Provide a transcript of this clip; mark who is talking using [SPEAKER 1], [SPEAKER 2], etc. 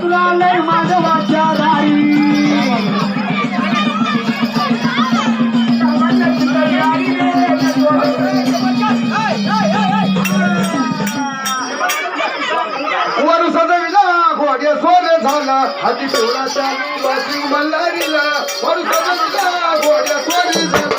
[SPEAKER 1] तुला लय माधवाच्या दारी
[SPEAKER 2] वर सजविला घोडे सोने झाला हाती पिवळा चालू वासी मल्हारीला वर सजविला घोडे सोने झाला